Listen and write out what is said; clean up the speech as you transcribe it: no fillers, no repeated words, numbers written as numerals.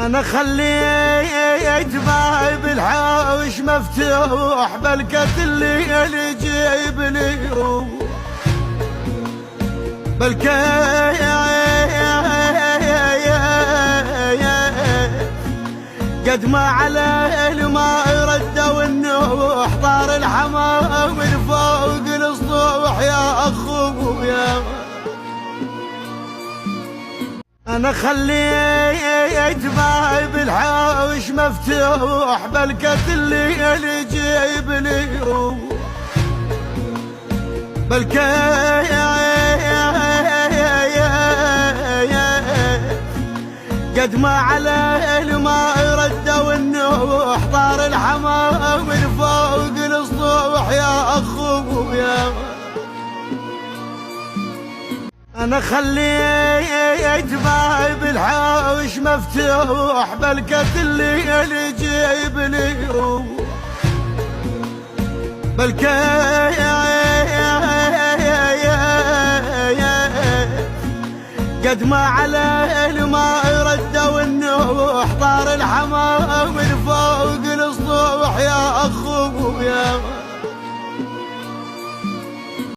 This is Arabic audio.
انا خليت باب الحوش مفتوح بالكت اللي يجيب لي روح قد ما على الماء ردوا النوح طار الحمام من فوق السطوح يا اخويا. انا خليت باب الحوش مفتوح بالكت اللي يجيب لي روح قد ما على الماء ردوا النوح طار الحمام من فوق السطوح يا اخويا. انا خليت باب الحوش مفتوح بالكت اللي يجيب لي روح قد ما على الماء ردوا النوح طار الحمام من فوق السطوح يا اخويا.